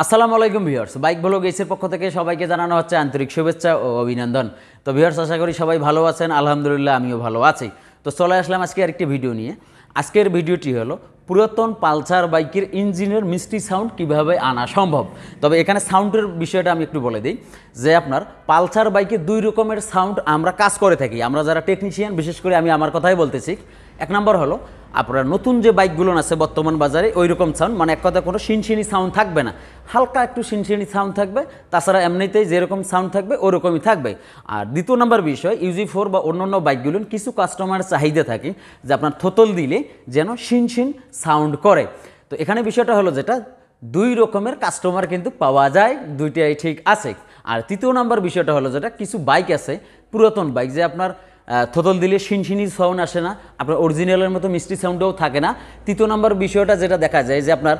আসসালামু আলাইকুম viewers, bike blog এর পক্ষ থেকে সবাইকে জানানো হচ্ছে আন্তরিক শুভেচ্ছা ও অভিনন্দন। তো ভিউয়ার্স, আশা করি সবাই ভালো আছেন। আলহামদুলিল্লাহ আমিও ভালো আছি। তো চলে আসলাম আজকে আরেকটি ভিডিও নিয়ে। আজকের ভিডিওটি হলো পুরাতন পালসার বাইকের ইঞ্জিনের মিষ্টি সাউন্ড কিভাবে আনা সম্ভব। তবে এখানে সাউন্ডের বিষয়টা আমি একটু বলে দিই যে আপনার পালসার বাইকে দুই রকমের সাউন্ড আমরা কাজ করে থাকি। আমরা যারা টেকনিশিয়ান, বিশেষ করে আমি আমার কথাই বলতেছি। এক নম্বর হলো আপনার নতুন যে বাইকগুলো আছে বর্তমান বাজারে ওই রকম সাউন্ড, মানে এক কথা কোনো শিনশিনি সাউন্ড থাকবে না, হালকা একটু শিনশিনি সাউন্ড থাকবে, তাছাড়া এমনিতেই যেরকম সাউন্ড থাকবে ওরকমই থাকবে। আর দ্বিতীয় নম্বর বিষয়, ইউজি4 বা অন্যান্য বাইকগুলো কিছু কাস্টমার চাহিদা থাকে যে আপনার থোতল দিলে যেন শিনশিন সাউন্ড করে। তো এখানে বিষয়টা হলো যেটা দুই রকমের কাস্টমার কিন্তু পাওয়া যায়, দুইটাই ঠিক আছে। আর তৃতীয় নম্বর বিষয়টা হলো যেটা কিছু বাইক আছে পুরাতন বাইক যে আপনার থোতল দিলে শিনশিনি সাউন্ড আসে না, আপনার অরিজিনালের মতো মিষ্টি সাউন্ডও থাকে না। তৃতীয় নম্বর বিষয়টা যেটা দেখা যায় যে আপনার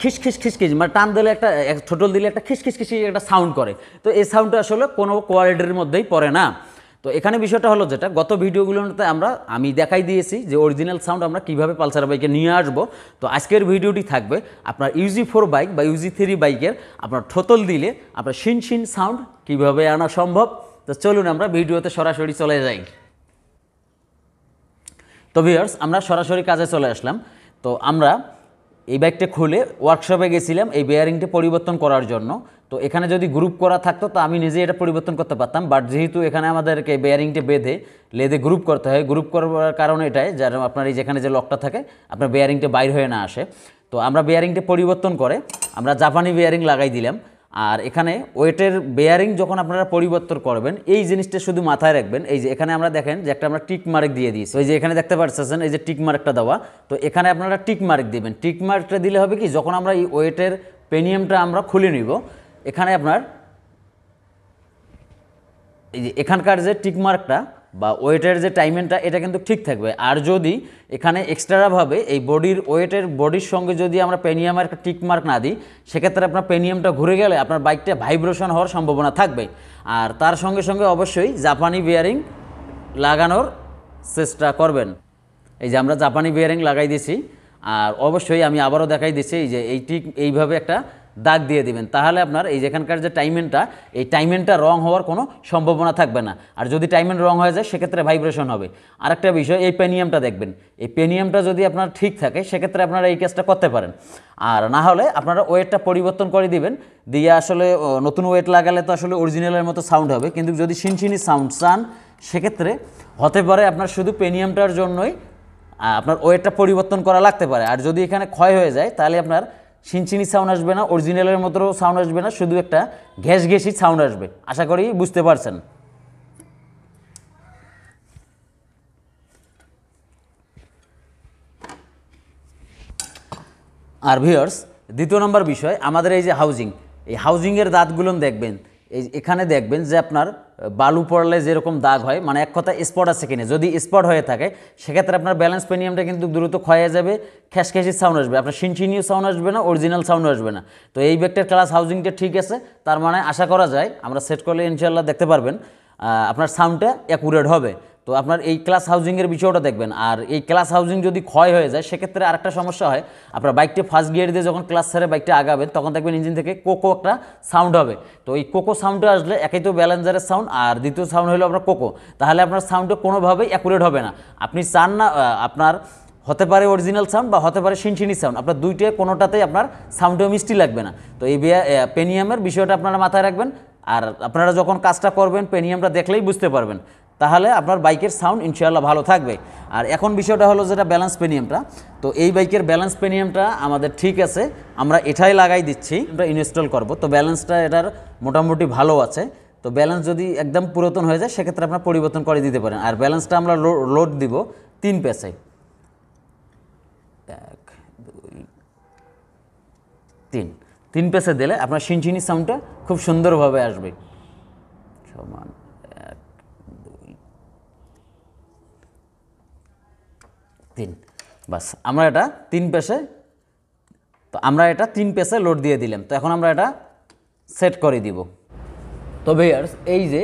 খিসখিস খিসখিস, মানে টান দিলে একটা থোতল দিলে একটা খিসখিস খিসখিস একটা সাউন্ড করে। তো এই সাউন্ডটা আসলে কোনো কোয়ালিটির মধ্যেই পড়ে না। তো এখানে বিষয়টা হলো যেটা গত ভিডিওগুলোতে আমি দেখাই দিয়েছি যে অরিজিনাল সাউন্ড আমরা কীভাবে পালসার বাইকে নিয়ে আসবো। তো আজকের ভিডিওটি থাকবে আপনার ইউজি4 বাইক বা ইউজি3 বাইকের আপনার থোতল দিলে আপনার শিনশিন সাউন্ড কীভাবে আনা সম্ভব। তো চলুন আমরা ভিডিওতে সরাসরি চলে যাই। তো ভিউয়ার্স, আমরা সরাসরি কাজে চলে আসলাম। তো আমরা এই বাইকটা খুলে ওয়ার্কশপে গেছিলাম এই বেয়ারিংটা পরিবর্তন করার জন্য। তো এখানে যদি গ্রুপ করা থাকতো তো আমি নিজে এটা পরিবর্তন করতে পারতাম, বাট যেহেতু এখানে আমাদেরকে বেয়ারিংটা বেঁধে লেদে গ্রুপ করতে হয়, গ্রুপ করার কারণ এটাই যার আপনার এই যেখানে যে লকটা থাকে আপনার বেয়ারিংটা বাইর হয়ে না আসে। তো আমরা বেয়ারিংটা পরিবর্তন করে আমরা জাপানি বেয়ারিং লাগাই দিলাম। আর এখানে ওয়েটের বেয়ারিং যখন আপনারা পরিবর্তন করবেন এই জিনিসটা শুধু মাথায় রাখবেন। এই যে এখানে আমরা দেখেন যে একটা আমরা টিক মার্ক দিয়ে দিয়েছি, ওই যে এখানে দেখতে পাচ্ছেন এই যে টিক মার্কটা দেওয়া। তো এখানে আপনারা টিক মার্ক দিবেন। টিক মার্কটা দিলে হবে কি, যখন আমরা এই ওয়েটের পেনিয়ামটা আমরা খুলে নিব, এখানে আপনার এই যে এখানকার যে টিক মার্কটা বা ওয়েটের যে টাইমেনটা এটা কিন্তু ঠিক থাকবে। আর যদি এখানে এক্সট্রাভাবে এই বডির সঙ্গে যদি আমরা পেনিয়ামের একটা টিক মার্ক না দিই, সেক্ষেত্রে আপনার পেনিয়ামটা ঘুরে গেলে আপনার বাইকটা ভাইব্রেশন হওয়ার সম্ভাবনা থাকবে। আর তার সঙ্গে সঙ্গে অবশ্যই জাপানি বেয়ারিং লাগানোর চেষ্টা করবেন। এই যে আমরা জাপানি বেয়ারিং লাগাই দিয়েছি। আর অবশ্যই আমি আবারও দেখাই দিচ্ছি এই যে এই ঠিক এইভাবে একটা দাগ দিয়ে দিবেন, তাহলে আপনার এই যেখানকার যে টাইমেনটা এই টাইমেনটা রং হওয়ার কোনো সম্ভাবনা থাকবে না। আর যদি টাইমেন রং হয়ে যায় সেক্ষেত্রে ভাইব্রেশন হবে। আরেকটা বিষয়, এই পেনিয়ামটা দেখবেন, এই পেনিয়ামটা যদি আপনার ঠিক থাকে সেক্ষেত্রে আপনারা এই কাজটা করতে পারেন। আর না হলে আপনারা ওয়েটটা পরিবর্তন করে দিবেন, দিয়ে আসলে নতুন ওয়েট লাগালে তো আসলে অরিজিনালের মতো সাউন্ড হবে। কিন্তু যদি শিনশিনি সাউন্ড চান সেক্ষেত্রে হতে পারে আপনার শুধু পেনিয়ামটার জন্যই আপনার ওয়েটটা পরিবর্তন করা লাগতে পারে। আর যদি এখানে ক্ষয় হয়ে যায় তাহলে আপনার শিনচিনি সাউন্ড আসবে না, অরিজিনালের মতো সাউন্ড আসবে না, শুধু একটা ঘ্যাস ঘেঁষি সাউন্ড আসবে। আশা করি বুঝতে পারছেন। আর ভিউয়ার্স, দ্বিতীয় নম্বর বিষয় আমাদের এই যে এই হাউজিংয়ের দাঁতগুলো দেখবেন। এখানে দেখবেন যে আপনার বালু পড়লে যেরকম দাগ হয়, মানে এক কথা স্পট আছে কিনা, যদি স্পট হয়ে থাকে সেক্ষেত্রে আপনার ব্যালেন্স পেনিয়ামটা কিন্তু দ্রুত ক্ষয়ে যাবে, খ্যাসখ্যাসি সাউন্ড আসবে, আপনার শিনচিনিও সাউন্ড আসবে না, অরিজিনাল সাউন্ড আসবে না। তো এই ব্যাগটার ক্লাস হাউজিংটা ঠিক আছে, তার মানে আশা করা যায় আমরা সেট করলে ইনশাল্লাহ দেখতে পারবেন আপনার সাউন্ডটা অ্যাকুরেট হবে। তো আপনার এই ক্লাস হাউজিংয়ের বিষয়টা দেখবেন। আর এই ক্লাস হাউজিং যদি ক্ষয় হয়ে যায় সেক্ষেত্রে আরেকটা সমস্যা হয়, আপনার বাইকটা ফার্স্ট গিয়ার দিয়ে যখন ক্লাস ছেড়ে বাইকটা আগাবেন তখন দেখবেন ইঞ্জিন থেকে কোকো একটা সাউন্ড হবে। তো এই কোকো সাউন্ডটা আসলে একই তো ব্যালেন্সারের সাউন্ড, আর দ্বিতীয় সাউন্ড হলো আপনার কোকো, তাহলে আপনার সাউন্ডটা কোনোভাবেই অ্যাকুরেট হবে না। আপনি চান না আপনার হতে পারে অরিজিনাল সাউন্ড বা হতে পারে শিনশিনি সাউন্ড, আপনার দুইটা কোনোটাতেই আপনার সাউন্ডও মিষ্টি লাগবে না। তো এই পেনিয়ামের বিষয়টা আপনারা মাথায় রাখবেন। আর আপনারা যখন কাজটা করবেন পেনিয়ামটা দেখলেই বুঝতে পারবেন, তাহলে আপনার বাইকের সাউন্ড ইনশাআল্লাহ ভালো থাকবে। আর এখন বিষয়টা হলো যেটা ব্যালেন্স পেনিয়ামটা, তো এই বাইকের ব্যালেন্স পেনিয়ামটা আমাদের ঠিক আছে, আমরা এটাই লাগাই দিচ্ছি, আমরা ইনস্টল করব। তো ব্যালেন্সটা এটার মোটামুটি ভালো আছে। তো ব্যালেন্স যদি একদম পুরাতন হয়ে যায় সেক্ষেত্রে আপনার পরিবর্তন করে দিতে পারেন। আর ব্যালেন্সটা আমরা লোড দিব 3 পেসে, 3 পেসে দিলে আপনার শিনচিনি সাউন্ডটা খুব সুন্দরভাবে আসবে। সমান 1 2 3, বাস আমরা এটা 3 পেসে, তো আমরা এটা 3 পেসে লোড দিয়ে দিলাম। তো এখন আমরা এটা সেট করে দিব। তো ভিউয়ার্স, এই যে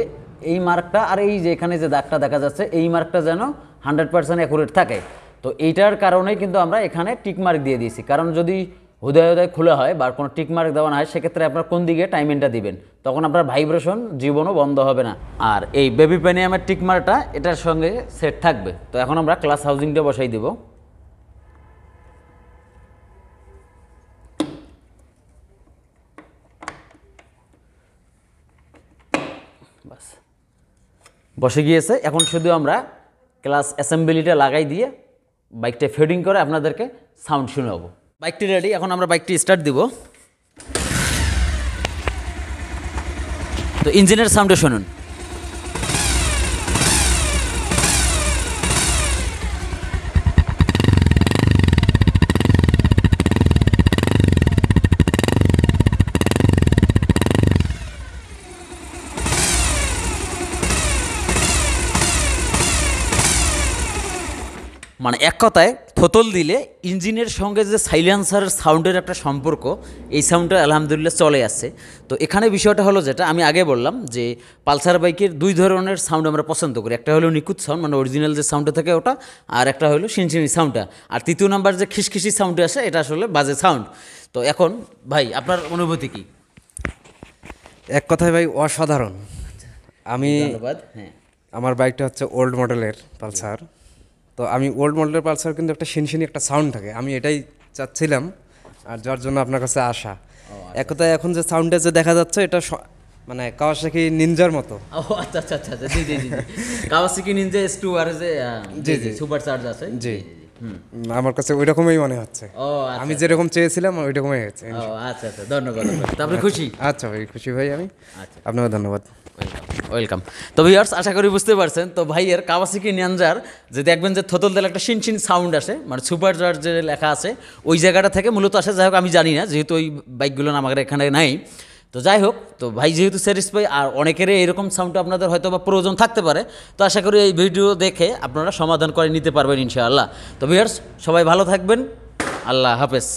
এই মার্কটা আর এই যে এখানে যে দাগটা দেখা যাচ্ছে এই মার্কটা যেন 100% অ্যাকুরেট থাকে। তো এইটার কারণেই কিন্তু আমরা এখানে টিক মার্ক দিয়ে দিয়েছি, কারণ যদি হুদায় হুদায় খোলা হয় বা কোনো টিকমার্ক দেওয়া না হয়, সেক্ষেত্রে আপনার কোন দিকে টাইমিংটা দিবেন, তখন আপনার ভাইব্রেশন জীবনও বন্ধ হবে না। আর এই বেবি প্যানিয়ামের টিকমারটা এটার সঙ্গে সেট থাকবে। তো এখন আমরা ক্লাস হাউজিংটা বসাই দিব। বাস বসে গিয়েছে। এখন শুধু আমরা ক্লাস অ্যাসেম্বলিটা লাগাই দিয়ে বাইকটা ফিডিং করে আপনাদেরকে সাউন্ড শোনাবো। বাইকটি রেডি, এখন আমরা বাইকটি স্টার্ট দিব। তো ইঞ্জিনের সাউন্ডে শুনুন। মানে এক কথায় থোতল দিলে ইঞ্জিনের সঙ্গে যে সাইলেন্সারের সাউন্ডের একটা সম্পর্ক, এই সাউন্ডটা আলহামদুলিল্লাহ চলে আসছে। তো এখানে বিষয়টা হলো যেটা আমি আগে বললাম যে পালসার বাইকের দুই ধরনের সাউন্ড আমরা পছন্দ করি। একটা হলো নিখুঁত সাউন্ড, মানে অরিজিনাল যে সাউন্ডটা থাকে ওটা, আর একটা হলো সিনসিনি সাউন্ডটা। আর তৃতীয় নাম্বার যে খিসখিসি সাউন্ডে আসে, এটা আসলে বাজে সাউন্ড। তো এখন ভাই আপনার অনুভূতি কি? এক কথায় ভাই অসাধারণ। আমি ধন্যবাদ। হ্যাঁ, আমার বাইকটা হচ্ছে ওল্ড মডেলের পালসার। তো আমি ওল্ড মডেলের পালসার কিন্তু একটা শিনশিনি একটা সাউন্ড থাকে, আমি এটাই চাচ্ছিলাম, আর যার জন্য আপনার কাছে আসা। এক কথায় এখন যে সাউন্ডটা যে দেখা যাচ্ছে, এটা মানে কাওয়াসাকি নিনজার মতো। ও আচ্ছা আচ্ছা আচ্ছা, জি জি জি, কাওয়াসাকি নিনজা S2 আর যে জি জি সুপার চার্জ আছে, জি জি। আমার কাছে ওই রকমই মনে হচ্ছে। ও আমি যেরকম চেয়েছিলাম ওই রকমই হয়েছে। ও আচ্ছা আচ্ছা, ধন্যবাদ। তারপরে খুশি? আচ্ছা ভাই, খুশি ভাই আমি। আচ্ছা, আপনাকে ধন্যবাদ। ওয়েলকাম। তো ভিউয়ার্স, আশা করি বুঝতে পারছেন। তো ভাইয়ের কাওয়াসাকি নিনজার যে দেখবেন যে থোতল দিলে একটা শিনশিন সাউন্ড আসে, মানে সুপার চার্জ যে লেখা আছে ওই জায়গাটা থেকে মূলত আসে। যাই হোক, আমি জানি না, যেহেতু ওই বাইকগুলো আমাদের এখানে নাই। তো যাই হোক, তো ভাই যেহেতু স্যাটিসফাই, আর অনেকেরই এরকম সাউন্ড আপনাদের হয়তো বা প্রয়োজন থাকতে পারে, তো আশা করি এই ভিডিও দেখে আপনারা সমাধান করে নিতে পারবেন ইনশাআল্লাহ। তো ভিউয়ার্স, সবাই ভালো থাকবেন, আল্লাহ হাফেজ।